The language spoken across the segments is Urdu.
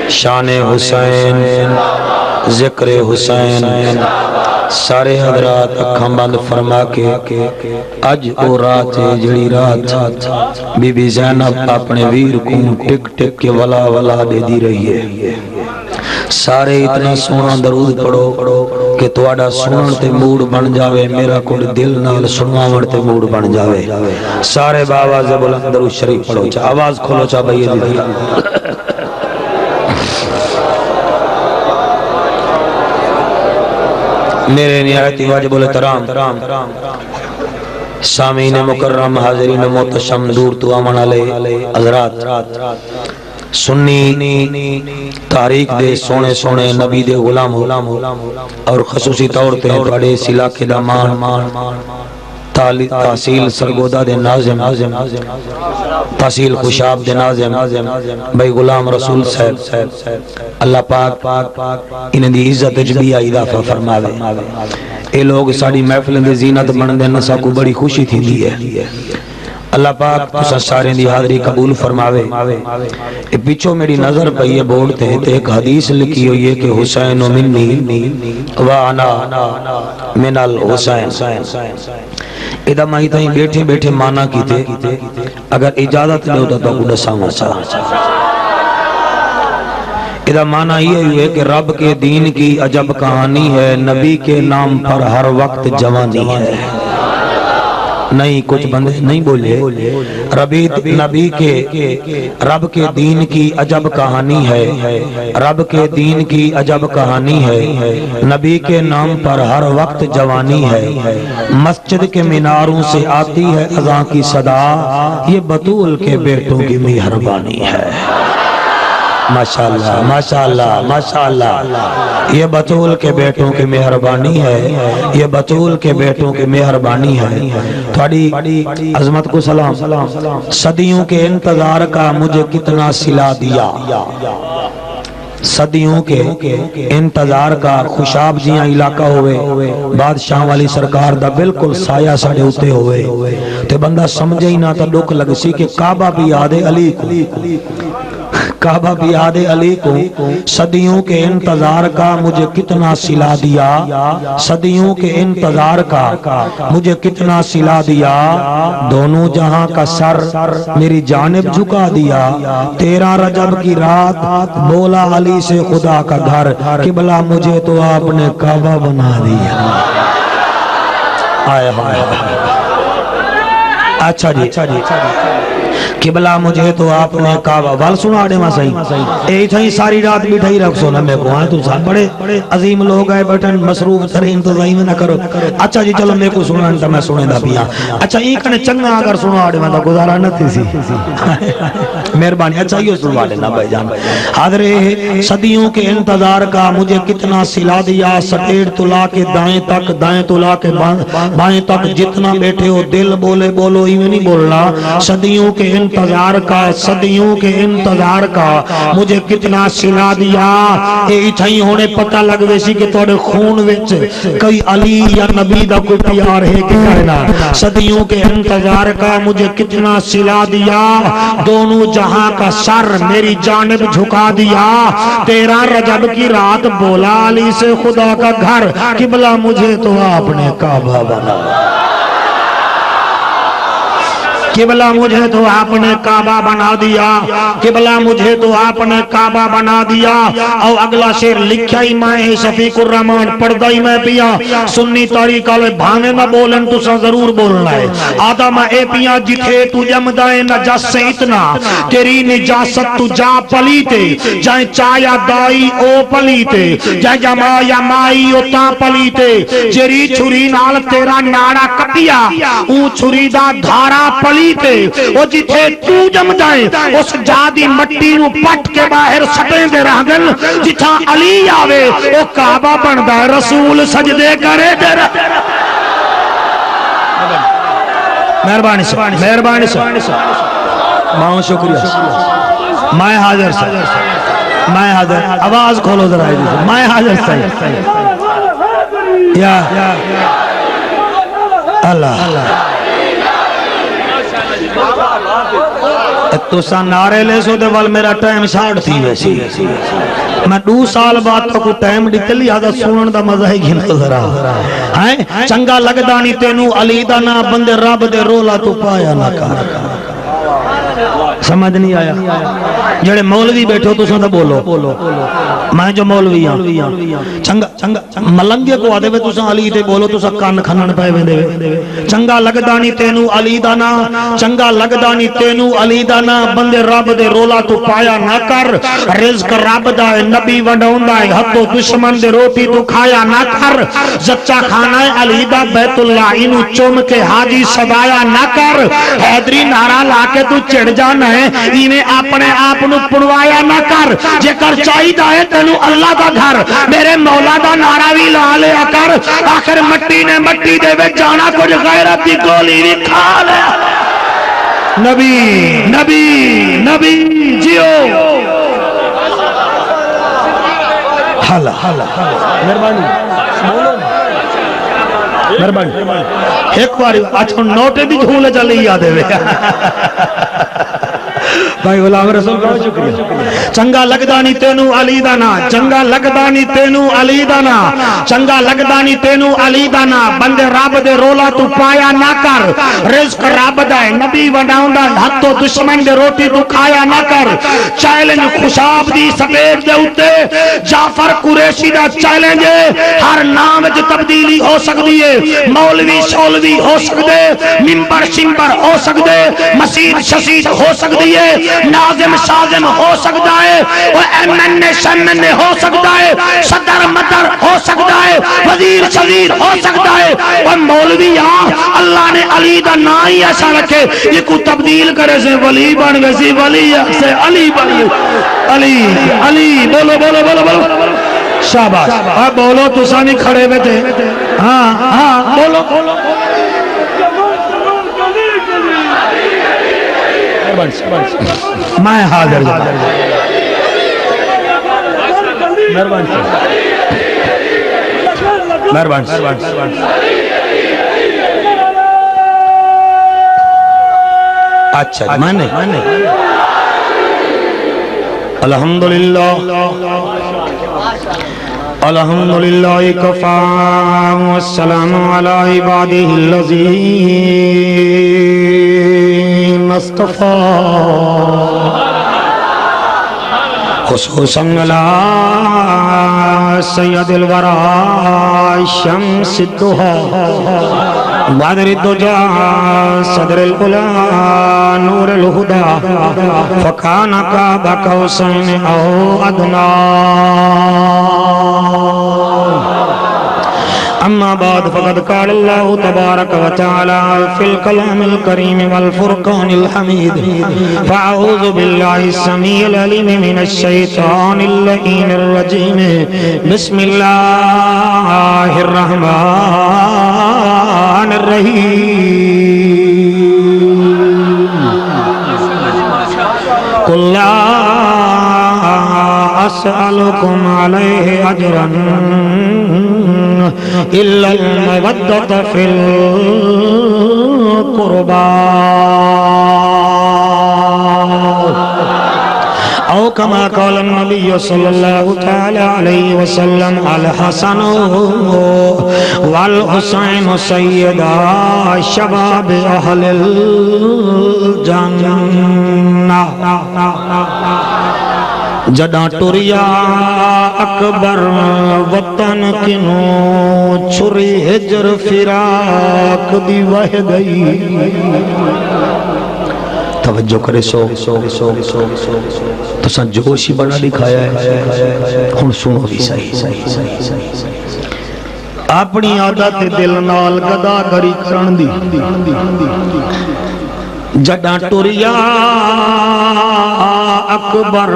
شان حسین ذکر حسین سارے حضرات اکھاں بند فرما کے اج او رات ہے جڑی رات بی بی زینب اپنے ویر کو ٹک ٹک کے ولا ولا دے دی رہی ہے۔ سارے اتنا سونا درود پڑھو کہ تواڈا سنن تے موڈ بن جاوے، میرا کوئی دل نال سنواون تے موڈ بن جاوے۔ سارے باواز بلند درود شریف پڑھو، چا آواز کھولو چا بھائی دی میرے نہایت واجب الاحترام سامعین مکرم، حاضرین محتشم، دور تو آمن علیہ حضرات، سنی تاریخ دے سونے سونے نبی دے غلام اور خصوصی طور تے بڑے علاقے دا مان تحصیل سرگودا دے ناظم، تحصیل خوشاب دے ناظم بھائی غلام رسول صاحب، اللہ پاک انہیں دی عزت جبی اضافہ فرماوے۔ اے لوگ ساڑی محفل دی زینت بن دے نسا کو بڑی خوشی تھی دی ہے۔ اللہ پاک تسا سارے دی حاضری قبول فرماوے۔ اے پیچھو میری نظر پہ یہ بولتے ہیں ایک حدیث لکھی ہوئی ہے کہ حسین منی وانا من الحسین۔ ادھا ماہی تائیں بیٹھے بیٹھے مانا کی تھے، اگر اجازت لے ہوتا تو کڑا سامو چاہا۔ ادھا مانا یہ ہے کہ رب کے دین کی عجب کہانی ہے، نبی کے نام پر ہر وقت جوانی ہے۔ نہیں کچھ بندے نہیں بولے، نبی کے رب کے دین کی عجب کہانی ہے، رب کے دین کی عجب کہانی ہے، نبی کے نام پر ہر وقت جوانی ہے۔ مسجد کے میناروں سے آتی ہے اذان کی صدا، یہ بطول کے بیٹوں کی مہربانی ہے۔ ماشاءاللہ ماشاءاللہ ماشاءاللہ، یہ بطول کے بیٹوں کی مہربانی ہے، یہ بطول کے بیٹوں کی مہربانی ہے۔ تھوڑی عظمت کو سلام۔ صدیوں کے انتظار کا مجھے کتنا صلہ دیا، صدیوں کے انتظار کا خوشاب جیاں علاقہ ہوئے، بادشاہ والی سرکار دا بالکل سایہ ساڑے ہوتے ہوئے تے بندہ سمجھے ہی نہ تا دکھ لگ سی کہ کعبہ بھی یاد علی کو، کعبہ بھی یاد علی کو۔ صدیوں کے انتظار کا مجھے کتنا صلہ دیا، صدیوں کے انتظار کا مجھے کتنا صلہ دیا، دونوں جہاں کا سر میری جانب جھکا دیا۔ 13 رجب کی رات بولا علی سے خدا کا گھر، قبلہ مجھے تو آپ نے کعبہ بنا دیا۔ آئے آئے اچھا جی قبلہ مجھے تو آپ نے کعبہ وال سنا آڑے ماں صحیح اے تھا ہی ساری رات بیٹھائی رکھ سونا میں کو آئے تو ساتھ بڑے عظیم لوگ آئے بیٹھن مصروف ترین تو ضعیم نہ کرو۔ اچھا جی چلو میں کو سنا انتا میں سنے دا پیا۔ اچھا یہ کنے چنگا اگر سنا آڑے ماں دا گزارا نہ تھی سی مہربانی۔ اچھا یہ سنوا لینا بھائی جان۔ حاضر صدیوں کے انتظار کا مجھے کتنا صلہ دیا، سٹیڑ تو لا کے دائیں تک، دائیں تو لا کے بائیں تک، جتنا بیٹھے ہو دل بولے بولو ہی میں نہیں بولنا۔ صدیوں کے انتظار کا، صدیوں کے انتظار کا مجھے کتنا صلہ دیا۔ اے اتھائی ہونے پتہ لگ ویسی کہ توڑے خون وچ کئی علی یا نبی دا کوئی پیار ہے کہ کہنا۔ صدیوں کے انتظار کا مجھے کتنا صلہ دیا، دونوں جہاں کا سر میری جانب جھکا دیا۔ 13 رجب کی رات بولا علی سے خدا کا گھر، قبلہ مجھے تو آپ نے کعبہ بنا، قبلہ مجھے تو آپ نے کعبہ بنا دیا، قبلہ مجھے تو آپ نے کعبہ بنا دیا۔ اور اگلا شیر لکھا ہی میں شفیق الرحمن پردہ ہی میں پیا، سنی طریقہ لے بھانے نہ بولن تو سا ضرور بولنا ہے۔ آدم اے پیا جتھے تو جمدائے نجس سے اتنا، تیری نجاست تو جا پلیتے، جائیں چایا دائی او پلیتے، جائیں جمایا مائی او تا پلیتے، جری چھری نال تیرا ناڑا کٹیا، اون چھری دا دھارا پلیتے، وہ جتھے تو جم جائیں اس جادی مٹی نو پٹ کے باہر سٹیں دے رہ گن، جتھا علی آوے وہ کعبہ بندہ رسول سجدے کرے دے رہ۔ مہربانی سے مہربانی سے ماں شکریہ، میں حاضر سے میں حاضر، آواز کھولو ذرا میں حاضر سے یا اللہ تسا نعرے لے سو دے وال میرا ٹائم شارٹ تھی ویسی میں 2 سال بعد تو کو ٹائم ڈکل لیا سنن دا مزہ ہی گھن ذرا ہیں چنگا لگدا نہیں تینو علی دا نا بندے رب دے رولا تو پایا نہ کر سمجھ نہیں آیا جڑے مولوی بیٹھو تو سن بولو میں جو مولوی ہاں چنگا ملنگے کو آدے وے تساں علی تے بولو تساں کان کھنن پے ویندے چنگا لگدا نہیں تینو علی دا نا چنگا لگدا نہیں تینو علی دا نا بندے رب دے رولا تو پایا نہ کر رزق رب دا ہے نبی ونڈاوندا ہے ہتھوں دشمن دے روٹی تو کھایا نہ کر زچا کھانا ہے علی دا بیت اللہ اینو چوم کے حاجی سدایا نہ کر حیدری نعرہ لا کے تو چڑھ جانا ہے ایویں اپنے آپ نو پڑوایا نہ کر جے کر چاہیدا ہے تینو اللہ دا گھر میرے مولا دا نعرہ وی لا لیا کر آخر مٹی نے مٹی دے وچ جانا کچھ غیرت دی گولی وی کھا لیا نبی نبی نبی جیو حالا مہربانی مہربانی ایک بار اچھا نوٹے بھی جھولے چلی یادے وے بھائی غلام رسول کا شکریہ چنگا لگدا نہیں تینو علی دا نا چنگا لگدا نہیں تینو علی دا نا چنگا لگدا نہیں تینو علی دا نا بندے رب دے رولا تو پایا نہ کر رزق رب دا ہے نبی ونڈاوندا ہتھوں دشمن دے روٹی تو کھایا نہ کر چیلنج خوشاب دی سٹیج دے اوتے جعفر قریشی دا چیلنج ہر نام وچ تبدیلی ہو سکدی ہے مولوی شولوی ہو سکدے منبر شمبر ہو سکدے مسجد شسید ہو سکدی ہے ناظم شازم ہو سکتا ہے ایم این اے شمن اے ہو سکتا ہے صدر مدر ہو سکتا ہے وزیر شزیر ہو سکتا ہے اور مولوی اللہ نے علی دا نا ہی ایسا رکھے یہ کو تبدیل کرے سے ولی بن ویسی ولی سے علی بن علی علی بولو بولو بولو بولو شاباش اب بولو تو سانی کھڑے ہوئے تھے ہاں ہاں بولو میں حاضر مہربان اچھا میں الحمدللہ الحمدللہ کفا والسلام علی عبادہ الذین اصطفى خصوصاً علی سید الورى شمس الضحى بدر الدجى صدر العلا نور الہدى فکان قاب قوسین او ادنی اما بعد فقد قال الله تبارك وتعالى في الكلام الكريم والفرقان الحميد فأعوذ بالله السميع العليم من الشيطان اللعين الرجيم بسم الله الرحمن الرحيم قل لا أسألكم عليه أجرا إلا المودة في القربى أو كما قال النبي صلى الله تعالى عليه وسلم الحسن والحسين سيدا شباب أهل الجنة جڑا ٹوریا اکبر وطن کنو چھری ہجر فراق دی وہ گئی توجہ کرے سو تو سن جوشی بڑا دکھایا ہے ہن سنو بھی صحیح اپنی عادت دل نال گدا کری کرن دی جڑا ٹوریا اکبر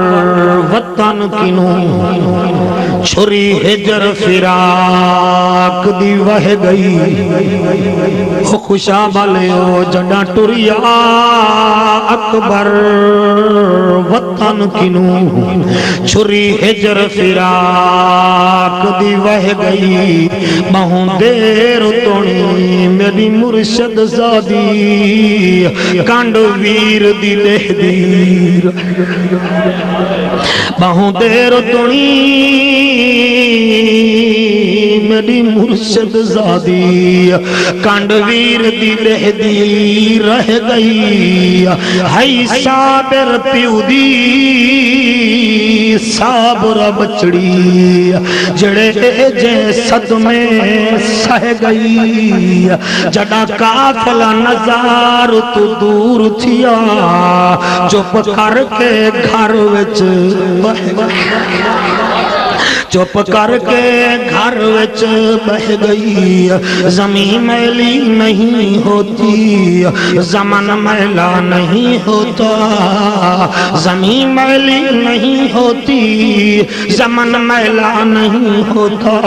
وطن کنو چھری ہجر فراق دی وہ گئی خوشا بلیو جڑا ٹریا اکبر وطن کنو چھری ہجر فراق دی وہ گئی بہوں دیر تونی میری مرشد زادی کانڈ ویر دی دہ دیر بہوں دیر تونی میری مرشد زادی کانڈ ویر دی دہ دی رہ گئی ہائی صابر پیو دی صابر بچڑی جڑے جے صدمے سہ گئی جڑا کافلا نظار تو دور تھیا چپ کر کے گھر وچ چپ کر کے گھر وچ بہ گئی زمین میلی نہیں ہوتی زمن میلا نہیں ہوتا زمین میلی نہیں ہوتی زمن میلا نہیں ہوتا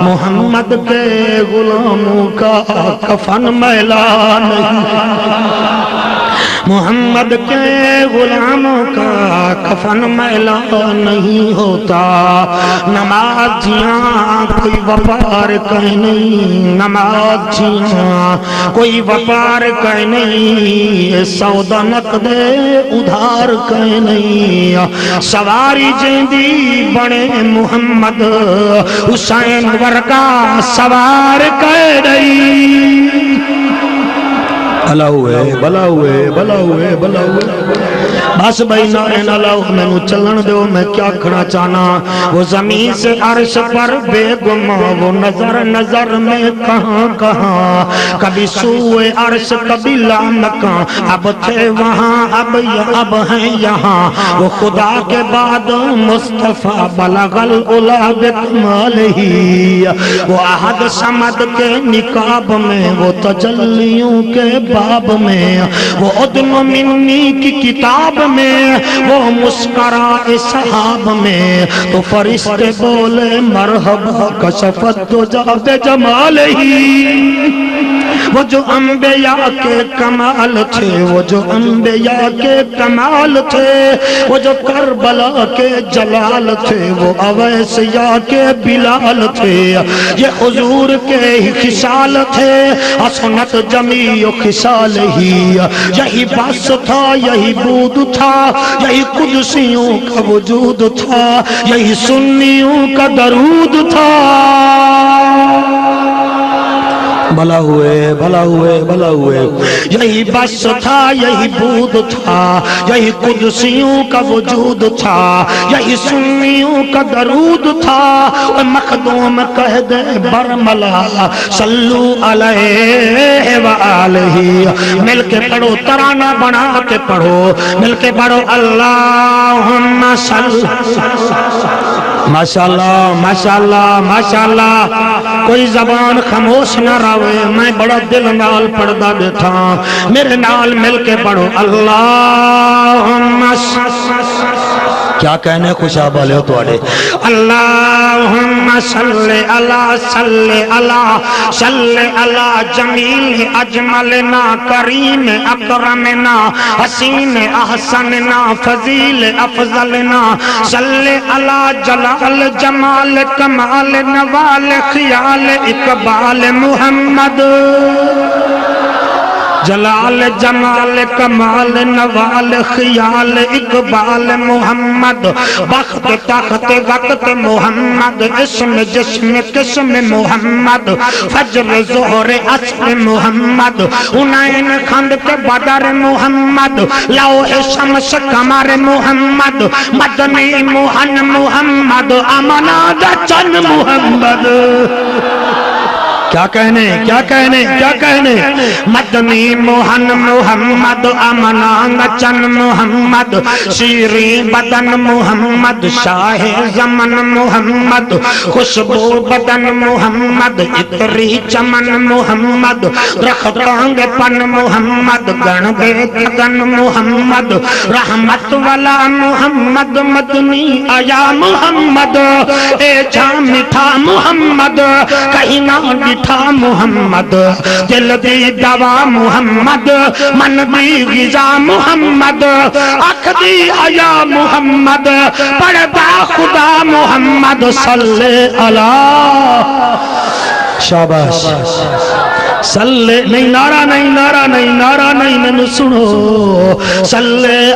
محمد کے غلاموں کا کفن میلا نہیں محمد کے غلاموں کا کفن میلا نہیں ہوتا نمازیاں کوئی وپار کہیں نہیں نمازیاں کوئی وپار کہیں نہیں سودا نقد ادھار کہیں نہیں سواری جیندی بڑے محمد حسین ورگا سوار کہیں نہیں بھلا ہوئے بھلا ہوئے بھلا ہوئے بھلا ہوئے بس بھائی نعرے نہ لاؤ میں نو چلن دو میں کیا کھنا چاہنا وہ زمین سے عرش پر بے گما وہ نظر نظر میں کہاں کہاں کبھی سوئے عرش کبھی لامکاں اب تھے وہاں اب ہیں یہاں وہ خدا کے بعد مصطفیٰ بلغ العلا بکمالہی وہ احد صمد کے نکاب میں وہ تجلیوں کے باب میں وہ ادن منی کی کتاب میں وہ مسکرائے صحاب میں تو فرشتے بولے مرحبا کشفت دجا بجمال ہی وہ جو انبیاء کے کمال تھے وہ جو انبیاء کے کمال تھے وہ جو کربلا کے جلال تھے وہ اویسیاء کے بلال تھے یہ حضور کے ہی خصال تھے حسنت جمیع خصال ہی یہی بس تھا یہی بود تھا یہی قدسیوں کا وجود تھا یہی سنیوں کا درود تھا بھلا ہوئے بھلا ہوئے بھلا ہوئے یہی بس تھا یہی بود تھا یہی قدسیوں کا وجود تھا یہی سنیوں کا درود تھا مخدوم کہہ دے برملا صلو علیہ وآلہ مل کے پڑھو ترانہ بنا کے پڑھو مل کے پڑھو اللہم صل ماشاءاللہ ماشاءاللہ ماشاءاللہ کوئی زبان خاموش نہ رہے میں بڑا دل نال پڑھدا بیٹھا میرے نال مل کے پڑھو اللہم کیا کہنے خوشا بولے ہو توڑے اللہم صلی اللہ صلی اللہ صلی اللہ جمیل اجملنا کریم اکرمنا حسین احسننا فضیل افضلنا صلی اللہ جلال جمال کمال نوال خیال اقبال محمد جلال جمال کمال نوال خیال اقبال محمد بخت تخت وقت محمد اسم جسم قسم محمد فجر ظہر عصر محمد حنین خندق بدر محمد لوح شمس قمر محمد مدنی موہن محمد امانات چن محمد کیا کہنے کیا کہنے کیا کہنے مدنی موہن محمد امنان چن محمد شیریں بدن محمد شاہ زمن محمد خوشبو بدن محمد اتری چمن محمد رختانگ پن محمد گن بے گن محمد رحمت والا محمد مدنی آیا محمد اے جا مٹھا محمد کہیں نہ میٹھا محمد دل دی دوا محمد من دی غذا محمد اکھ دی حیا محمد پڑھتا خدا محمد صلی اللہ شاباش صلی نہیں نعرہ نہیں نعرہ نہیں نعرہ نہیں میں سنو صلی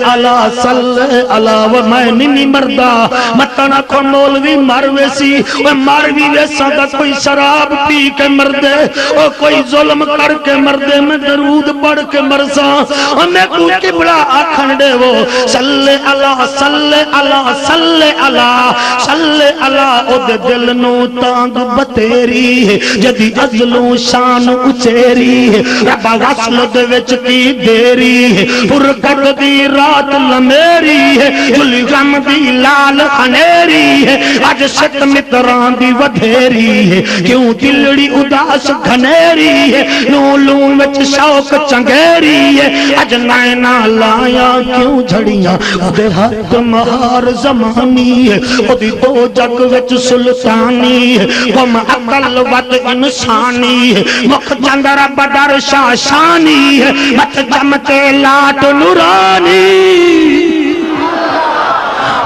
اللہ و میں نہیں مردہ متنا کو مولوی مروے سی وہ مروی ویسا دا کوئی شراب پی کے مردے اور کوئی ظلم کر کے مردے میں درود پڑھ کے مرسا اور میں کو قبلہ آکھن دے وہ صلی اللہ صلی اللہ صلی اللہ صلی اللہ او دے دل نو تانگ بتیری جدی ازلوں شان چیری رب غسل دے وچ کی دیری فرقت دی رات لمیری جلی غم دی لال خنیری اج ست متران دی ودھیری کیوں دلڑی اداس گھنیری نو لون وچ شوق چنگیری اج نینا لایا کیوں جھڑیاں دے ہاتھ مہار زمانی او دی دو جگ وچ سلطانی گم عقل ود انسانی مخ چندر بدر شاشانی مت چمکے لاٹ نورانی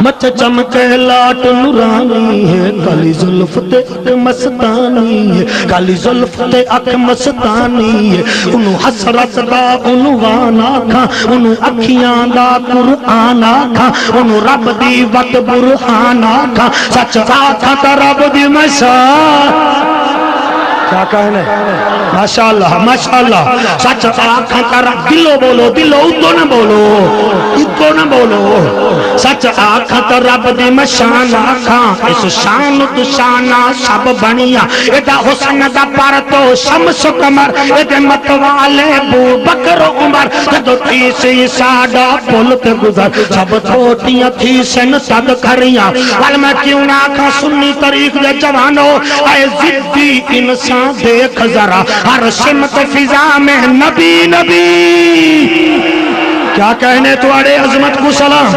مت چمکے لاٹ نورانی ہے کالی زلف تے مستانی ہے کالی زلف تے اک مستانی ہے انہوں حسرت دا عنوان آکھاں انہوں اکھیاں دا قرآن آکھاں انہوں رب دی وقت برہان آکھاں سچ آکھاں تا رب دی مسا کیا کہنے ماشاءاللہ ماشاءاللہ سچ آنکھاں کر دلو بولو دلو ادو نہ بولو ادو نہ بولو سچ آنکھاں کر رب دی مشان آنکھاں اس شان تو شانہ سب بنیا ایدہ حسن دا پر تو شمس قمر ایدہ متوالے بو بکر عمر جدو تھی سی ساڑا پولت گزر سب تھوٹیاں تھی سن صد کھریاں والمہ کیوں نہ آنکھاں سنی طریق دے جوانو اے زدی انسان دیکھ ذرا ہر سمت فضا میں نبی نبی کیا کہنے تواڑے عظمت کو سلام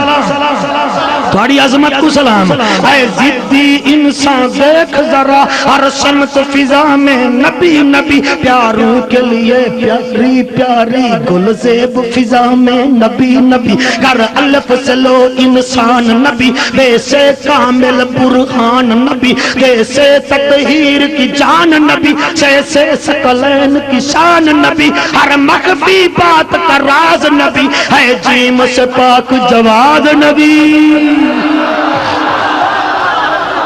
تھوڑی عظمت کو سلام اے زدی انسان دیکھ ذرا ہر سمت فضا میں نبی نبی پیاروں کے لیے پیاری پیاری گل زیب فضا میں نبی نبی کر الف سے لو انسان نبی ویسے کامل برہان نبی ویسے تطہیر کی جان نبی جیسے ثقلین کی شان نبی ہر مخفی بات کا راز نبی ہے جیم سے پاک جواد نبی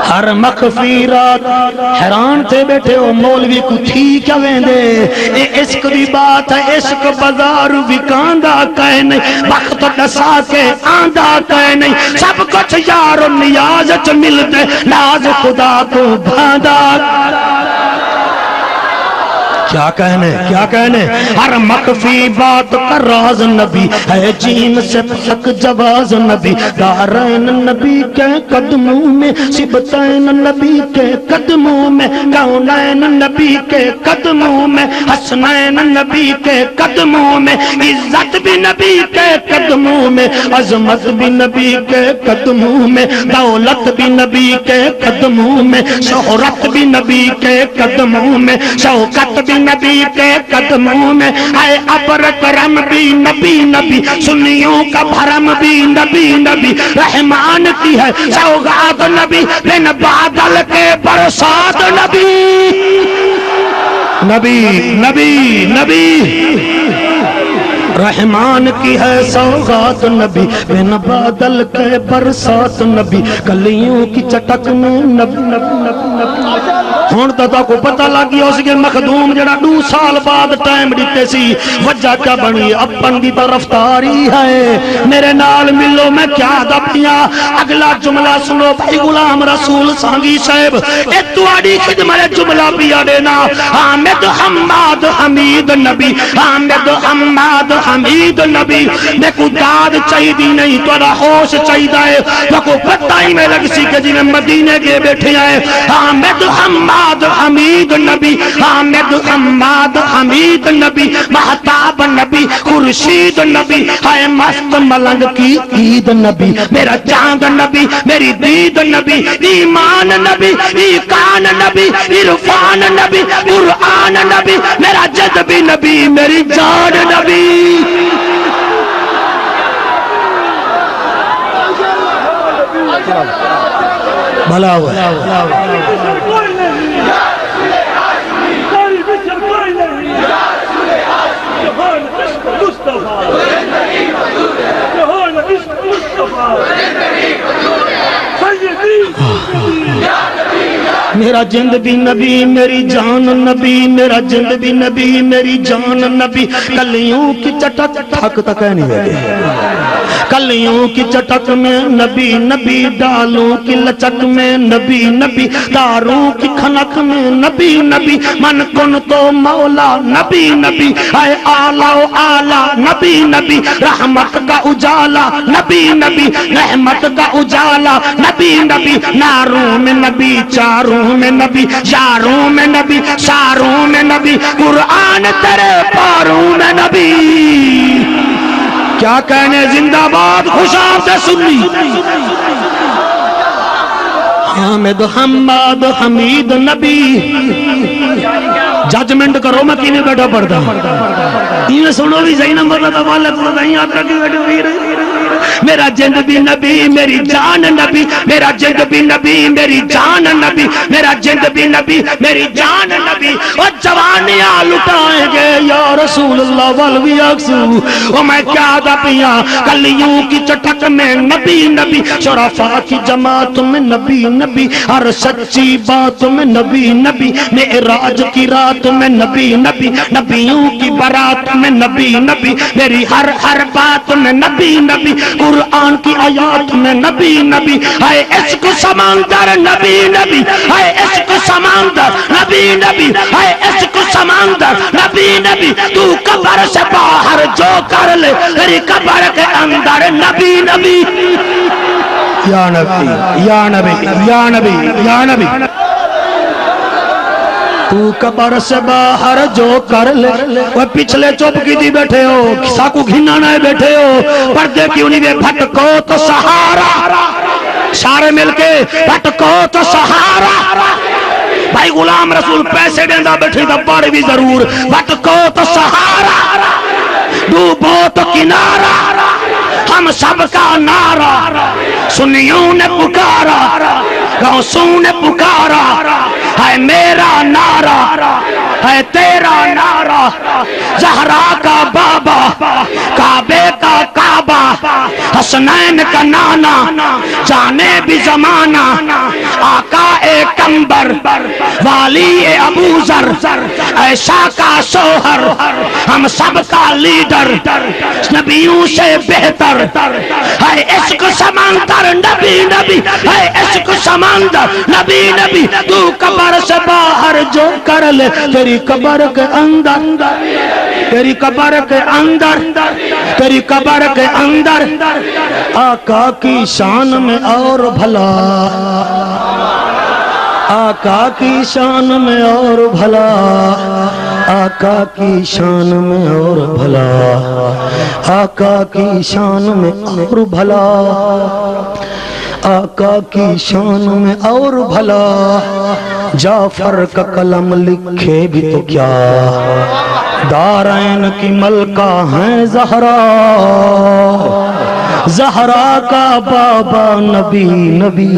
ہر مخفی رات حیران تھے بیٹھے ہو مولوی کو تھی کیا ویندے اے عشق دی بات ہے عشق بازار وکاندہ کہے نہیں وقت ڈسا کے آندہ کہے نہیں سب کچھ یار و نیازت ملتے ناز خدا کو بھاندہ کیا کہنے ہر مخفی بات کا راز نبی ہے جیم سے پھک جواز نبی دارین نبی کے قدموں میں سبتین نبی کے قدموں میں کونین نبی کے قدموں میں حسنین نبی کے قدموں میں عزت بھی نبی کے قدموں میں عظمت بھی نبی کے قدموں میں دولت بھی نبی کے قدموں میں شہرت بھی نبی کے قدموں میں شوکت بھی نبی کے قدموں میں اے ابر کرم بھی نبی نبی سنیوں کا بھرم بھی نبی نبی رحمان کی ہے سوغات نبی بن بادل کے برسات نبی نبی نبی نبی رحمان کی ہے سوغات نبی بن بادل کے برسات نبی کلیوں کی چٹک میں نبی نبی نبی نبی ہون تا کو پتہ لگی اس کے مخدوم جڑا 2 سال بعد ٹائم دیتے سی وجہ کیا بنی اپن دی طرفداری ہے میرے نال ملو میں کیا دبیاں اگلا جملہ سنو بھائی غلام رسول سانگی صاحب اے تواڈی خدمت جملہ پیا دینا حامد حماد حمید نبی حامد حماد حمید نبی میں کو داد چاہی دی نہیں تواڈا ہوش چاہی دا ہے تو کو پتہ ہی میں لگ سی کہ جی میں مدینے کے بیٹھے آئے حامد حماد حماد حمید نبی حامد حماد حمید نبی محتاب نبی خورشید نبی ہے مست ملنگ کی عید نبی میرا چاند نبی میری دید نبی ایمان نبی ایقان نبی عرفان نبی قرآن نبی میرا جذبی نبی میری جان نبی بھلا ہوا میرا جند بھی نبی میری جان نبی میرا جند بھی نبی میری جان نبی کلیوں کی چٹک تھک تک نہیں بیٹھے کلیوں کی چٹک میں نبی نبی ڈالوں کی لچک میں نبی نبی داروں کی کھنک میں نبی نبی من کن تو مولا نبی نبی اے آلہ و آلہ نبی نبی رحمت کا اجالا نبی نبی رحمت کا اجالا نبی نبی ناروں میں نبی چاروں میں نبی یاروں میں نبی شاروں میں نبی قرآن تیرے پاروں میں نبی کیا کہنے زندہ باد خوش آمدید سنی حامد حماد حمید نبی ججمنٹ کرو میں کینے بیٹھا پڑتا یہ سنو بھی صحیح نمبر لتا والت لتا ہی آپ رکھی بیٹھے ہوئی میرا جند بھی نبی میری جان نبی میرا جند بھی نبی میری جان نبی میرا جند بھی نبی میری جان نبی اور جوانیاں لٹائیں گے یا رسول اللہ والوی اکسو اور میں کیا دا پیا کلیوں کی چٹک میں نبی نبی شرفا کی جماعت میں نبی نبی ہر سچی بات میں نبی نبی معراج کی رات میں نبی نبی نبیوں کی برات میں نبی نبی میری ہر بات میں نبی نبی قرآن کی آیات میں نبی نبی ہے عشق سمندر نبی نبی ہے عشق سمندر نبی نبی ہے عشق سمندر نبی نبی تو قبر سے باہر جو کر لے تیری قبر کے اندر نبی نبی یا نبی یا نبی یا نبی یا نبی تو قبر سے باہر جو کر لے وہ پچھلے چوپ کی دی بیٹھے ہو ساکو گھنانا ہے بیٹھے ہو پردے کیوں نہیں بے بھٹکو تو سہارا سارے مل کے بھٹکو تو سہارا بھائی غلام رسول پیسے دیندہ بیٹھی دا بڑی بھی ضرور بھٹکو تو سہارا ڈوبو تو کنارا ہم سب کا نعرہ سنیوں نے پکارا غوثوں نے پکارا ہے میرا نعرہ ہے تیرا نعرہ زہرا کا بابا کعبے کا کعبہ حسنین کا نانا جانے بھی زمانہ آقا کمبر والی ابو ذر عائشہ کا شوہر ہم سب کا لیڈر نبیوں سے بہتر ہے عشق سمندر نبی نبی ہے عشق سمندر نبی نبی تو قبر سے باہر جو کر لے تیری قبر کے اندر تیری قبر کے اندر تیری قبر کے اندر آقا کی شان میں اور بھلا آقا کی شان میں اور بھلا آقا کی شان میں اور بھلا آقا کی شان میں اور بھلا آقا کی شان میں اور بھلا جعفر کا قلم لکھے بھی تو کیا دارین کی ملکہ ہیں زہرا زہرا کا بابا نبی نبی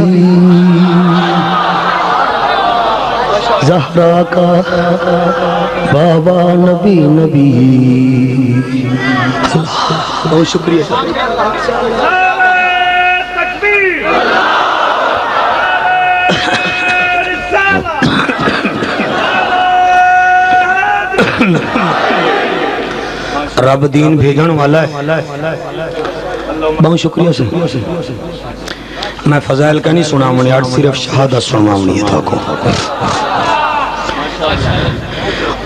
زہرا کا بابا نبی نبی بہت شکریہ رب دین بھیجن والا ہے بہت شکریہ سے میں فضائل کا نہیں سنا منی آج صرف شہادت سنا منی تھا کو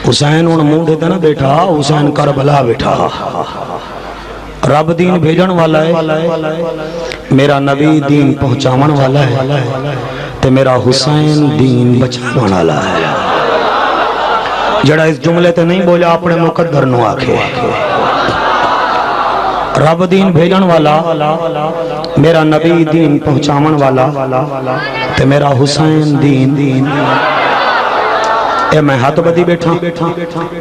حسین ان مون دیتا نا بیٹھا حسین کربلا بیٹھا رب دین بھیجن والا ہے میرا نبی دین پہنچامن والا ہے تے میرا حسین دین بچاون والا ہے۔ جڑا اس جملے تے نہیں بولا اپنے مقدر نو آکھے رب دین بھیجن والا، میرا نبی دین پہنچاون والا تے میرا حسین دین اے میں ہاتھ بدی بیٹھا،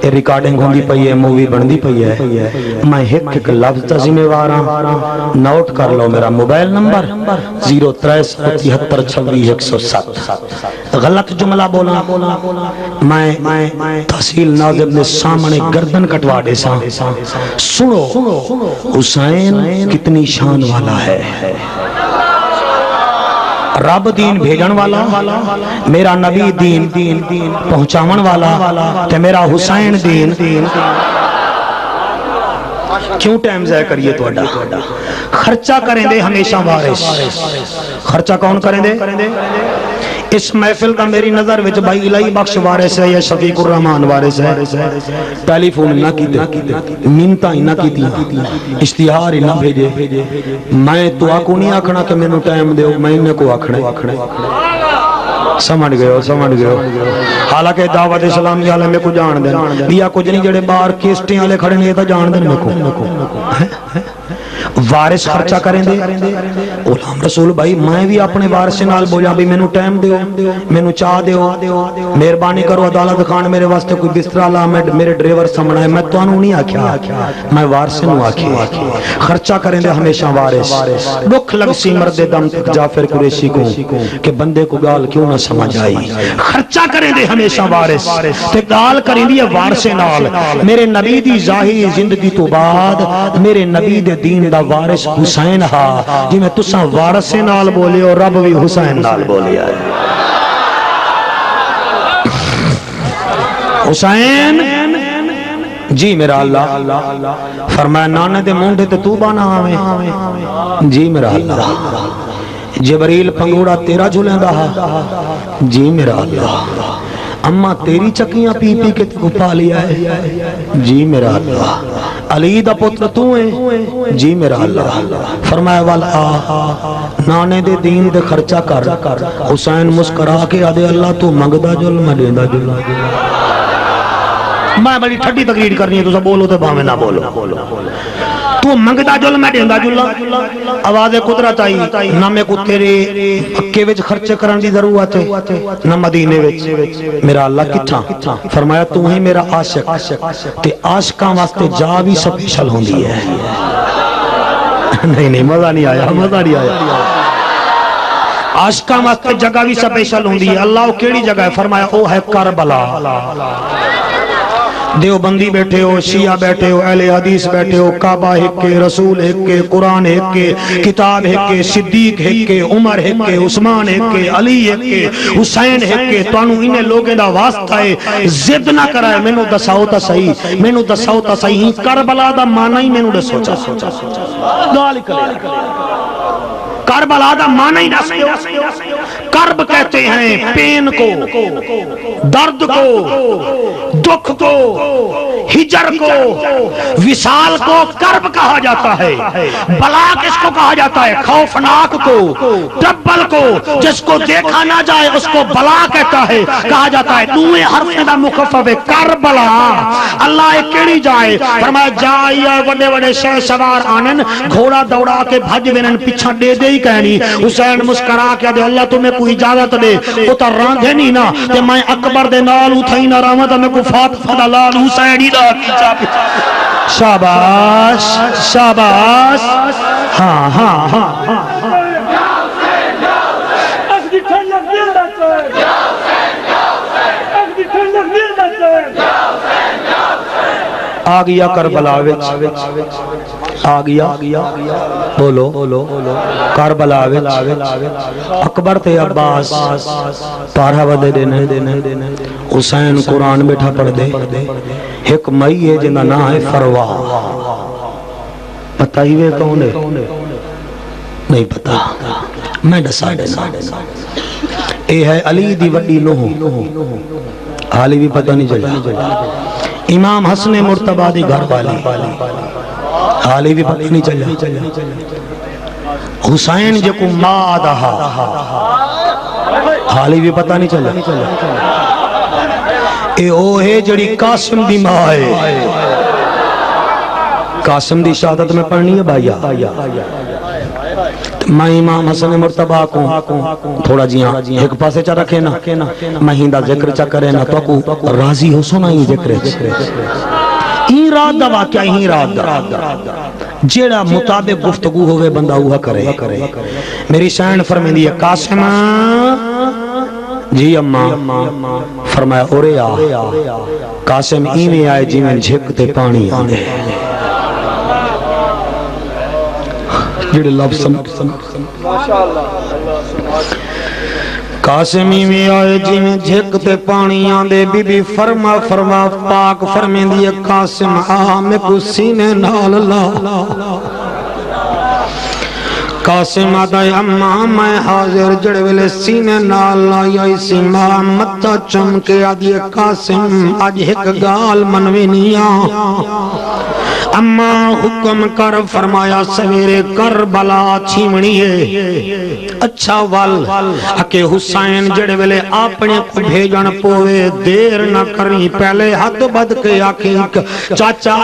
اے ریکارڈنگ ہوندی پئی ہے، مووی بندی پئی ہے، میں ایک لفظ تا ذمہ وار ہاں، نوٹ کر لو میرا موبائل نمبر 06376266107۔ غلط جملہ بولا میں تحصیل ناظم نے سامنے گردن کٹوا دے سا۔ سنو حسین کتنی شان والا ہے، رب دین بھیجن والا، میرا نبی دین پہنچاون والا تے میرا حسین دین۔ کیوں ٹائم ضائع کریے توڑا؟ خرچہ کریں دے ہمیشہ وارث۔ خرچہ کون کریں دے؟ اس محفل کا میری نظر وچ بھائی الہی بخش وارث ہے یا شفیق الرحمان وارث ہے۔ ٹیلی فون نہ کیتے، منتاں نہ کیتی، اشتہار نہ بھیجے۔ میں تو آکو نہیں آکھنا کہ مینوں ٹائم دیو، میں انہیں کو آکھنا۔ سمجھ گئے ہو۔ حالانکہ دعوت اسلامی والے میں کو جان دیں یا کچھ نہیں، جڑے باہر کیسٹیں والے کھڑے نہیں تا جان دیں میں کو۔ وارث خرچہ کریں دے غلام رسول بھائی، میں بھی اپنے وارث نال بولا بھی مینوں ٹائم دیو، مینوں چاہ دیو، مہربانی کرو عدالت خان میرے واسطے کوئی بستر لا، میں میرے ڈرائیور سمنا ہے۔ میں تانوں نہیں آکھیا، میں وارث نوں آکھیا خرچہ کریں دے ہمیشہ وارث۔ دکھ لگ سی مرد دم تک جعفر قریشی کو کہ بندے کو گال کیوں نہ سمجھ آئی۔ خرچہ کریں دے ہمیشہ وارث تے گال کریں دی وارث نال۔ میرے نبی دی ظاہری زندگی تو بعد میرے نبی دے دین دا وارث حسین ہا، جی میں تساں وارث نال بولے اور رب بھی حسین نال بولیا ہے۔ حسین جی میرا اللہ فرمایا نانے دے مونڈے تے تو بانا آویں، جی میرا اللہ جبریل پنگوڑا تیرا جھولیندا ہا، جی میرا اللہ اماں تیری چکیاں پی پی کے تو پا لیا ہے، جی میرا اللہ علی دا پتر تو ہے، جی میرا اللہ فرمایا والا نانے دے دین دے خرچہ کر۔ حسین مسکرا کے آدھے اللہ تو منگدا جل میں دیندا جل۔ میں بڑی ٹھڈی تقریر کرنی ہے، تو سب بولو تو باویں نہ بولو۔ تو منگدا جل میں دیندا جل، آواز قدرت آئی نہ میں کو تیرے مکے وچ خرچے کرن دی ضرورت ہے نہ مدینے وچ۔ میرا اللہ کتھاں؟ فرمایا تو ہی میرا عاشق تے عاشقاں واسطے جا بھی سپیشل ہوندی ہے۔ نہیں مزہ نہیں آیا۔ عاشقاں واسطے جگہ بھی سپیشل ہوندی ہے۔ اللہ کیڑی جگہ ہے؟ فرمایا او ہے کربلا۔ دیوبندی بیٹھے ہو، شیعہ بیٹھے ہو، اہل حدیث بیٹھے ہو، کعبہ ایک کے، رسول ایک کے، قرآن ایک کے، کتاب ایک کے، صدیق ایک کے، عمر ایک کے، عثمان ایک کے، علی ایک کے، حسین ایک کے۔ توانو انہیں لوگیں دا واسطہ ہے، زد نہ کرائے۔ مینوں دساؤ تا صحیح کربلا دا معنی ہی مینوں دسو کربلا دا معنی ہی دسو۔ کرب کہتے ہیں پین کو، درد کو، دکھ کو، ہجر کو، وصال کو کرب کہا جاتا ہے۔ بلا کس کو کہا جاتا ہے؟ خوفناک کو، ٹبل کو، جس کو دیکھا نہ جائے اس کو بلا کہتا ہے، کہا جاتا ہے۔ دوئے حرف دا مخفف ہے کربلا۔ اللہ ایک کیڑی جائے؟ فرمایا جائے وڈے وڈے شہ سوار آنن، گھوڑا دوڑا کے بھج وینن، پیچھا دے دے ہی کہنی۔ حسین مسکرا کے دے اللہ تمہیں کوئی اجازت دے اتا راندھے نہیں نا تے میں اکبر دے نال اتھائی نہ رامد میں کو فاطمہ دا لال حسینی دا شاباش شاباش۔ ہاں آ گیا کربلا وچ، آ گیا بولو کربلا وچ اکبر تے عباس پارہ ودے دینے، حسین قرآن بیٹھا پڑھ دے۔ ایک مئی ہے جنہ نہ ہے فروا، پتہ ہی وے کون ہے؟ نہیں پتہ، میں دسا دینا۔ اے ہے علی دی وڈی نوح، حالی بھی پتہ نہیں چلا۔ امام حسن مرتبہ دی گھر والی، حالی بھی پتہ نہیں چلا۔ حسین جو کو ماں دہا حالی بھی پتہ نہیں چلا اے او ہے جڑی قاسم دی ماں ہے قاسم دی شہادت میں پڑھنی ہے بھائیا میں امام حسن مرتبہ کو تھوڑا جی ہاں ایک پاسے چا رکھے نا میں ہندہ ذکر چا کرے نا تو کو راضی ہو سونا ہی ذکر ہی رات دا واقعہ ہی رات دا جیڑا مطابق گفتگو ہوئے بندہ ہوا کرے میری شاہن فرمین دی قاسم جی اماں فرمایا اورے آ قاسم ایویں آئے جی میں جھکتے پانی آنے جڑے لفظ قاسمی میں آئے جی میں جھکتے پانی آندے بی بی فرما پاک فرمین دی قاسم میں کو سینے نال لا قاسم آدھائی اماں میں حاضر جڑے ویلے سینے نال لائی ایسی ماں متہ چمکے آدھی قاسم آج ایک گال منوینیاں اماں حکم کر فرمایا سویرے کربلا چھیمنی ہے اچھا وال اکے حسین جڑے ویلے اپنے کو بھیجن پوے دیر نہ کریں پہلے حد بد کے آکیں چاچا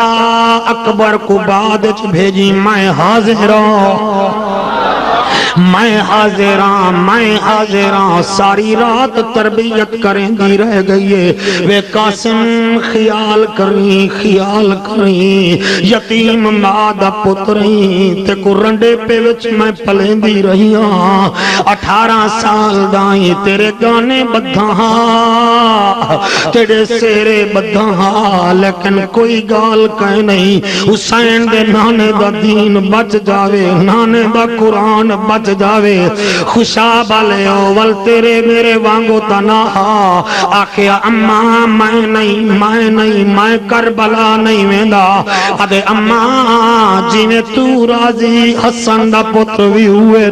اکبر کو بعد بھیجی میں حاضراں ساری رات تربیت کریں دی رہ گئی ہے وے قاسم خیال کریں یتیم مادہ پتریں تے کو رنڈے پہ وچ میں پلیں دی رہی ہاں 18 سال دائیں تیرے گانے بدھا ہاں تیرے سیرے بدھا ہاں لیکن کوئی گال کہیں نہیں حسین دے نانے دا دین بچ جاوے نانے دا قرآن بچ جاوے خوشاب آلے اول تیرے میرے وانگو تنہا آخیا اماں میں نہیں میں کربلا نہیں ویندا آدھے اماں جی میں تو راضی حسن دا پتر بھی ہوئے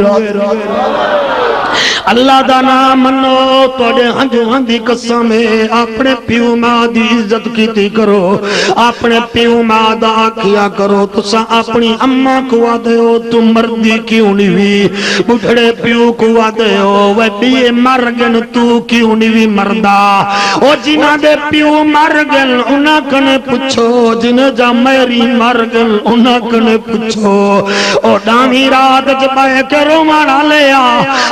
اللہ دا نام منو توڑے ہنجوان دی قسم ہے اپنے پیو ماں دی عزت کیتی کرو اپنے پیو ماں دا کیا کرو تسا اپنی اماں کو آدھے ہو تم مردی کیوں نہیں ہوئی بڑھڑے پیو کو آدھے ہو وہ بیئے مرگن تو کیوں نہیں ہوئی مردہ او جنہ دے پیو مرگن انہاں کنے پچھو جنہ جا میری مرگن انہاں کنے پچھو او ڈامی رات جبائے کرو مارا لیا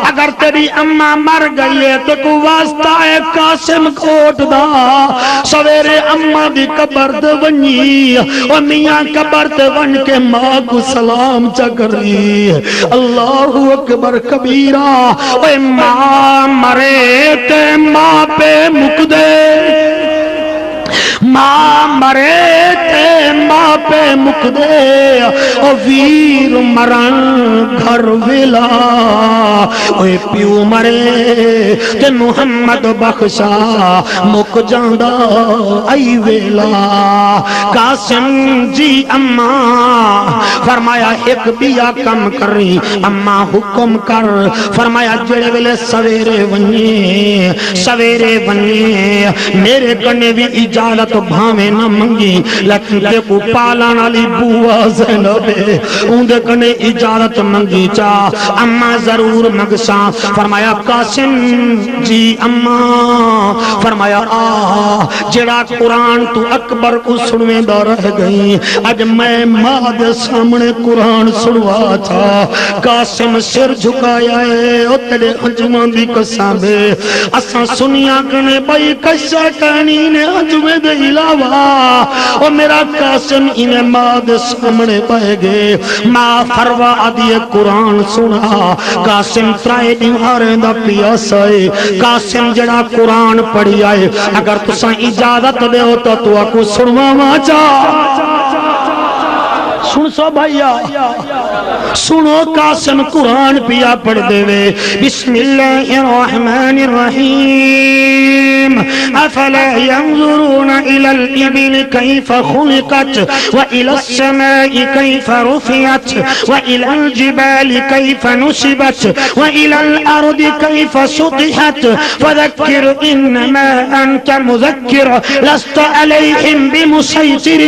اگر تیری اماں مر گئی ہے تو کو واسطہ ہے قاسم کوٹ دا سویرے اماں دی قبر دے ونی و میاں قبر دے ون کے ماں کو سلام چکری اللہ اکبر کبیرہ اے ماں مرے تے ماں پہ مقدے ماں مرے تے ماں پہ مقدے او ویر مرن گھر ویلا اوے پیو مرے تے محمد بخشا مک جاندہ ای ویلا قاسم جی اماں فرمایا ایک بیا کم کری اماں حکم کر فرمایا جڑے ویلے سویرے ونی میرے کنے بھی اجازت بھاویں نہ منگی لیکن تے کو پالانا لی بوا زینبے اندے کنے اجازت منگی چا اماں ضرور مگسا فرمایا قاسم جی اماں فرمایا جڑا قرآن تو اکبر کو سنویں دا رہ گئی اج میں ماں دے سامنے قرآن سنوا تھا قاسم سر جھکایا ہے او تیرے انجمان دی قسمے اساں سنیا کنے بھائی کشا کہنی نے انجمے دے علاوہ او میرا قاسم انہیں ماں دے سامنے پائے گے ماں فروا آدھی قرآن سنا قاسم ترائے دیواریں دا پیاسائے قاسم جڑا قرآن پڑھی آئے اگر تساں اجازت دے ہوتا تو اکو سنوا ماچا سن سو بھائیا سنو قاسم قرآن پیا پڑھ دے وے بسم اللہ الرحمن الرحیم افلا ينظرون الى الابل كيف خلقت والى السماء كيف رفعت والى الجبال كيف نصبت والى الارض كيف سطحت فذكر انما انت مذكر لست عليهم بمسيطر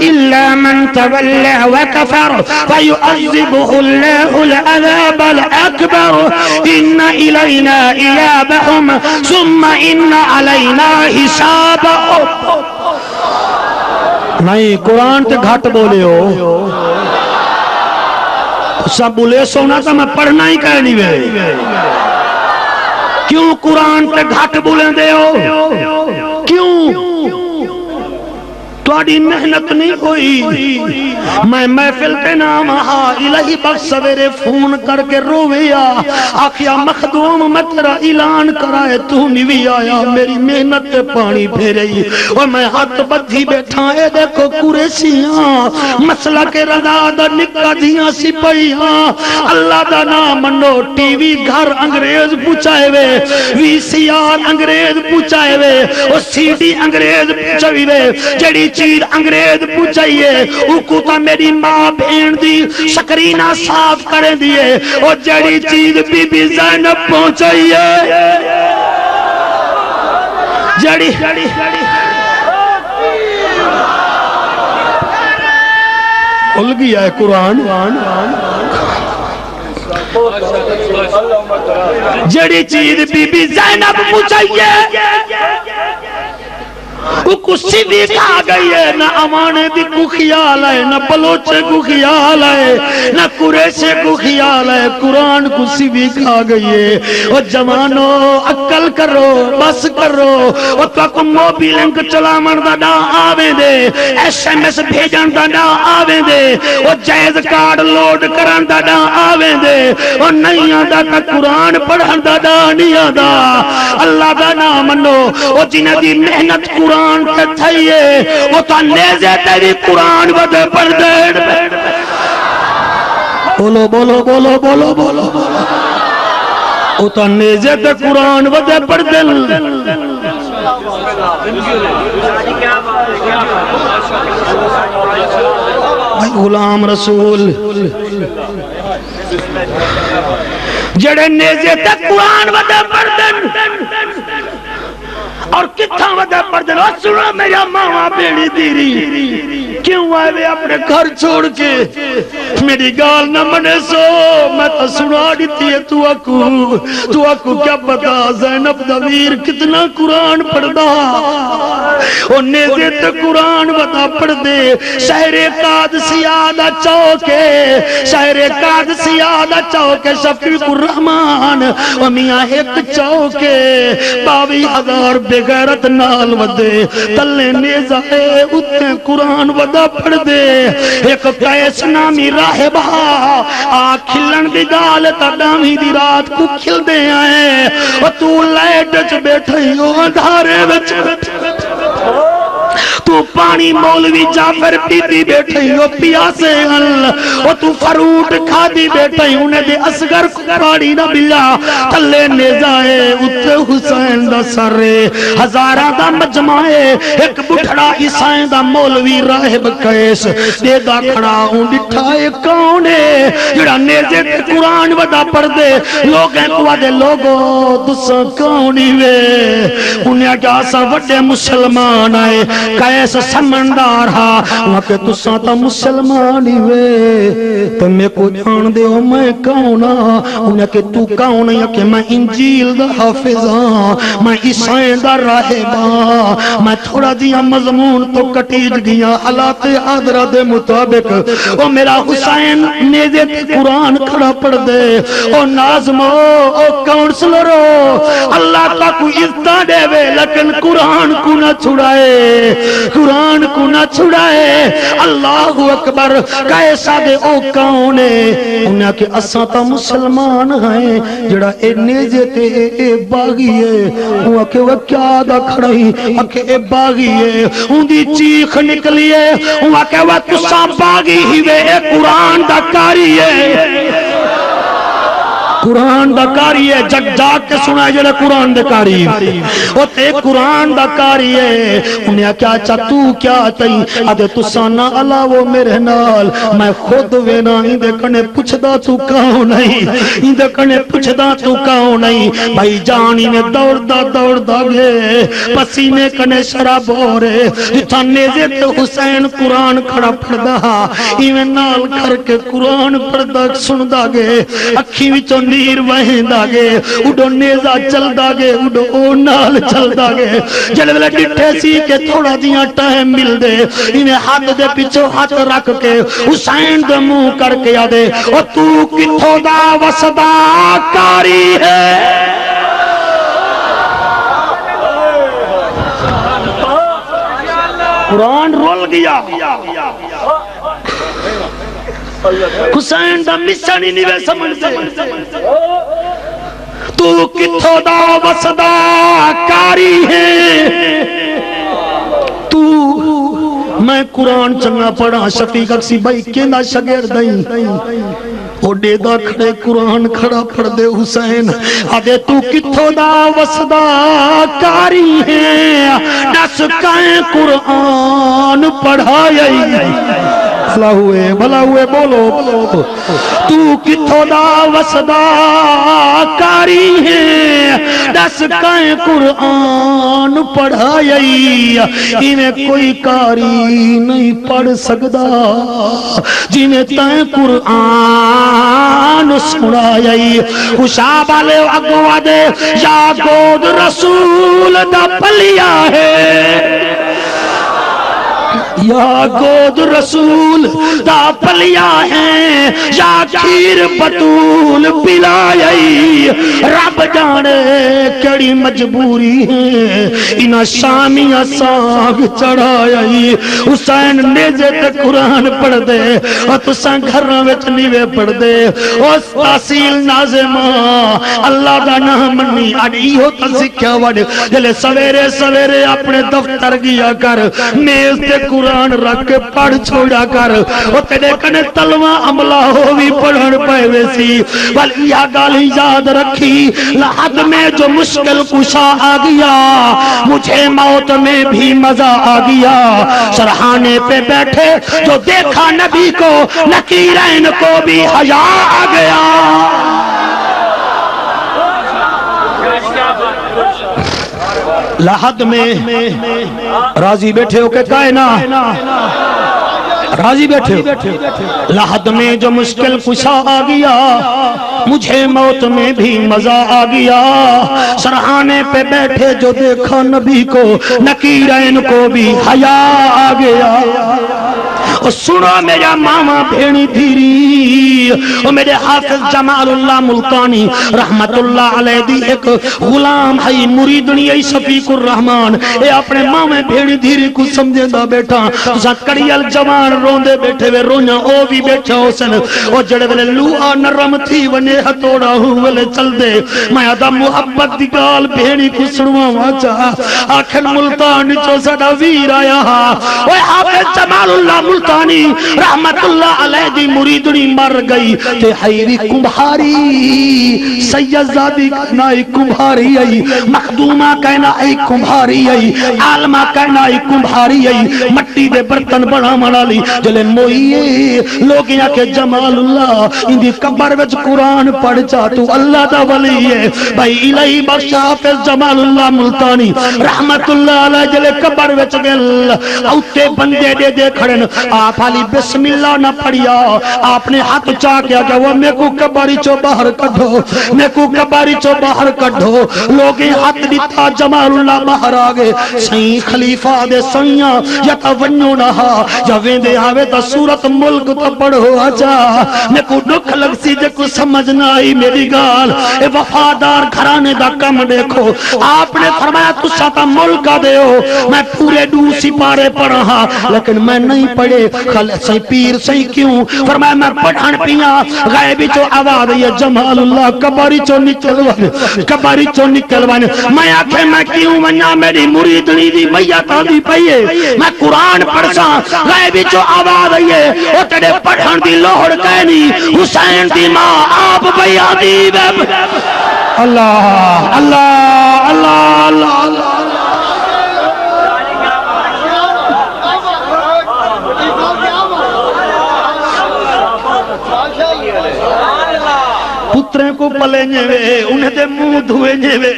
الا من تولى بالله وكفر فيعذبه الله العذاب الأكبر إن إلينا إيابهم ثم إن علينا حسابهم. نہیں قرآن تے گھٹ بولے ہو سب بولے سونا تو میں پڑھنا ہی کہنی وے کیوں قرآن تے گھٹ بولیں دے ہو کیوں تواڈی محنت نہیں ہوئی میں محفل پہ نام الہی بخش سویرے فون کر کے رویا آخیا مخدوم میں تیرا اعلان کرائے تو نہیں بھی آیا میری محنت پہ پانی پھیرئی اور میں ہاتھ بدھی بیٹھا اے دیکھو قریشیاں مسئلہ کے رضا دا نکا دیاں سپاہیاں اللہ دا نام منو ٹی وی گھر انگریز پوچھائے وے وی سی آر انگریز پوچھائے وے اور سی ڈی انگریز پوچھائے وے جڑی چیز انگریز پوچھائیے اوکو تا میری ماں بھین دی شکرینہ صاف کریں دیئے اور جڑی چیز بی بی زینب پہنچائیے جڑی کھل گیا ہے قرآن جڑی چیز بی بی زینب پوچھائیے وہ کسی بھی کھا گئی ہے نہ امانے دی کو خیال ہے نہ بلوچے کو خیال ہے نہ قریشے کو خیال ہے قرآن کسی بھی کھا گئی ہے وہ جوانو عقل کرو بس کرو وہ تو کو موبیلنگ چلا مردہ نا آویں دے ایس ایم ایس بھیجن دا نا آویں دے وہ جائز کارڈ لوڈ کرن دا نا آویں دے وہ نہیں آدھا کا قرآن پڑھن دا نا نہیں آدھا اللہ دا نام منو وہ جنہ دی محنت قرآن تے تھائیے وہ تو نیزے تیری قرآن ودے پڑھ دے بولو بولو بولو بولو بولو وہ تو نیزے تے قرآن ودے پڑھ دے غلام رسول جڑے نیزے تے قرآن ودے پڑھ دے اور کتھا ودا پردن اور سنا میرا ماما بیڑی دیری کیوں آئے وے اپنے گھر چھوڑ کے میری گال نہ منے سو میں تو سنا دیتی ہے تو اکو کیا پتا زینب دویر کتنا قرآن پڑھ دا اور نیزے تو قرآن ودا پڑھ دے شہر قادسیادہ چوکے شہر قادسیادہ چوکے شفیق الرحمن و میاں ایک چوکے 22,000 بغیرت نال ودے تلے نیزائے اتنے قرآن ودا پڑھ دے ایک قیس نامی راہبہ کھلن دی گال تا ڈامی دی رات کو کھل دے آئے اور تو لائٹ چ بیٹھے ہو اندھارے وچ تو پانی مولوی جعفر پیتی بیٹھے ہو پیاسے ہل اور تو فروٹ کھا دی بیٹھے انہیں دے اصغر کو پاڑی نہ بلا تلے نیزائے اتنے حسین دا سرے ہزارہ دا مجمعے ایک بٹھڑا عیسائیں دا مولوی راہب قیس دے دا کھڑا ہوں ڈٹھائے کونے جڑا نیزے تے قرآن ودا پڑھ دے لوگیں کو دے لوگو دسا کونی وے انہیں کیا سا وڈے مسلمان آئے قیس سمندار ہا وہاں کہ تساں تا مسلمانی وے تو میں کو جان دے ہو میں کونا انہیں کہ تو کون ہے کہ میں انجیل دا حافظاں میں عیسائیں دا راہباں میں تھوڑا دیا مضمون تو کٹیج گیا حالات حاضرہ دے مطابق او میرا حسین نیزے تے قرآن کھڑا پڑھ دے او نازمو او کونسلرو اللہ کا کوئی عزتہ دے وے لیکن قرآن کو نہ چھڑائے قرآن کو نہ چھڑائے اللہ اکبر کیسا دے او کاؤنے انہیں کہ اساں تا مسلمان ہیں جڑا اے نیجے تے اے باغی ہے انہیں کہ وہ کیا دا کھڑائی کہ اے باغی ہے ان دی چیخ نکلی ہے انہیں کہ وہ تساں باغی ہی وے اے قرآن دا کاری ہے قرآن دا کاری ہے جگ جاگ کے سنا ہے جڑے قرآن دے کاری او تے قرآن دا کاری ہے انہیں کیا تو کیا تئی آدھے تو سانا علاوہ میرے نال میں خود وینا اندے کنے پوچھدا تو کہوں نہیں اندے کنے پوچھدا تو کہوں نہیں بھائی جانی نے دوڑ دا گے پسینے کنے شراب ہو رہے جتھا نیزے تے حسین قرآن کھڑا پڑھدا ایویں نال کر کے قرآن پڑھدا سندا گے اکھی وچوں نیر وہندا گے اڈو نیزا چلدا گے اڈو او نال چلدا گے جڑے ویلے ڈٹھے سی کہ تھوڑا جیاں ٹائم مل دے ایویں ہاتھ دے پیچھے ہاتھ رکھ کے حسین دے منہ کر کے آدے او تو کتھوں دا وسدا کاری ہے قرآن رول گیا حسین دا مشن ہی نہیں سمجھ دے تو کتھوں دا وسدا کاری ہے تو میں قرآن چنگا پڑھا شفیق اکسی بھائی کینا شگیر دائیں اوڈے دا کھڑے قرآن کھڑا پڑھ دے حسین آدھے تو کتھوں دا وسدا کاری ہے دس کائیں قرآن پڑھائی بھلا ہوئے بولو تو کتھوں دا وسدا کاری ہے دس کائیں قرآن پڑھائی انہیں کوئی کاری نہیں پڑھ سکدا جنہیں تائیں قرآن سنائی خوشاب والے اگوا دے یا گود رسول دا پلیا ہے یا گود رسول دا پلیا ہے یا کھیر بطول پلائی رب جانے کڑی مجبوری ہے انہا شامیہ ساگ چڑھائی حسین نیزے تے قرآن پڑھ دے اور تساں گھروں وچ نیوے پڑھ دے اس تحصیل ناظمہ اللہ دا نام منی اڑی ہو تذکیہ وڈ جلے سویرے سویرے اپنے دفتر گیا کر میز تے قرآن رکھ کے پڑھ چھوڑا کر وہ تیرے کنے تلوہ عملہ ہوئی پڑھن پائے ویسی ولی یہ گالی یاد رکھی لحد میں جو مشکل کشا آگیا مجھے موت میں بھی مزہ آگیا سرحانے پہ بیٹھے جو دیکھا نبی کو نکیرین کو بھی حیا آگیا لحد میں راضی بیٹھے ہو کہ کائنا راضی بیٹھے ہو لحد میں جو مشکل کشا آگیا مجھے موت میں بھی مزہ آگیا سرحانے پہ بیٹھے جو دیکھا نبی کو نکیرین کو بھی حیا آگیا اور سنو میرا ماما بھینی دھیری اور میرے حافظ جمال اللہ ملتانی رحمت اللہ علیہ دی ایک غلام ہے مریدنی ای شفیق الرحمن اے اپنے ماما بھینی دھیری کو سمجھے دا بیٹھا ساتھ کڑیل جوان روندے بیٹھے وے رونا او بھی بیٹھا ہو سن اور جڑے ویلے لوہا نرم تھی ونے ہتوڑا ہوئے چل دے میں آدھا محبت دی گال بھینی کو سنوا واچا آکھن ملتان چو سڑا ویر آیا اوہ حافظ جمال اللہ ملتانی رحمت اللہ علیہ دی مریدنی مر گئی تے حیوی کمبھاری سید زادی کہنا ای کمبھاری ای مخدومہ کہنا ای کمبھاری ای عالمہ کہنا ای کمبھاری ای مٹی دے برتن بڑا منالی جلے موئیے لوگیاں کے جمال اللہ اندی قبر وچ قرآن پڑھ چا تو اللہ دا ولی ہے بھائی الہی بخش حافظ جمال اللہ ملتانی رحمت اللہ علیہ جلے قبر وچ گل اوتے بندے دے دے کھڑن آپ علی بسم اللہ نہ پڑھیا آپ نے ہاتھ چاہ کیا کہ وہ میں کو کباری چو باہر کڑھو میں کو کباری چو باہر کڑھو لوگیں ہاتھ دیتا جمال اللہ باہر آگے سین خلیفہ دے سیاں یا تا ونیو نہا یا ویندے آوے تا صورت ملک تا پڑھو آجا میں کو دکھ لگ سی جے کو سمجھنا آئی میری گال اے وفادار گھرانے دا کم دیکھو آپ نے فرمایا تو ساتا ملک دے ہو میں پورے دو سپارے پڑھا لیکن میں نہیں پڑھے سی پیر سی کیوں فرمایا میں پڑھن پیاں غیبی چو آواز یہ جمال اللہ کباری چو نکل ون میں آکھے میں کیوں ونیا میری مریدنی دی میت آدھی پئیے میں قرآن پڑھساں غیبی چو آواز یہ او تیرے پڑھن دی لوڑ کہنی حسین دی ماں آپ بیا دی اللہ اللہ اللہ اللہ پتریں کو پلے وے انہیں دے منہ دھوئے وے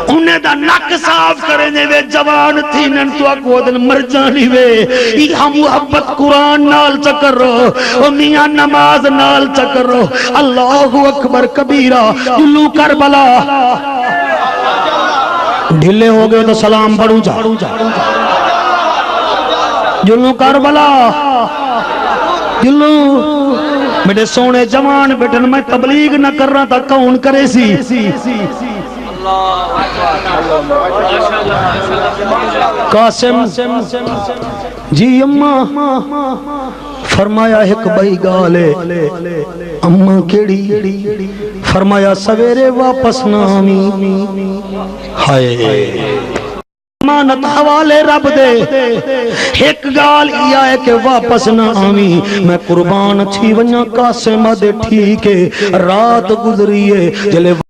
انہیں دا نک صاف کرے وے جوان تھی نن تو اکودن مر جانی وے یہ محبت قرآن نال چکر رو او میاں نماز نال چکر رو اللہ اکبر کبیرہ جلو کربلا ڈھلے ہو گئے تو سلام پڑھوں جا جلو کربلا جلو میرے سونے جوان بیٹن میں تبلیغ نہ کر رہا تھا کون کرے سی قاسم جی اماں فرمایا ایک بھائی گالے اماں کیڑی فرمایا سویرے واپس نہ آمی ہائے امانت حوالے رب دے ایک گال یہ ہے کہ واپس نہ آمی میں قربان تھی ونیا قاسم دے ٹھیک ہے رات گزریے جلے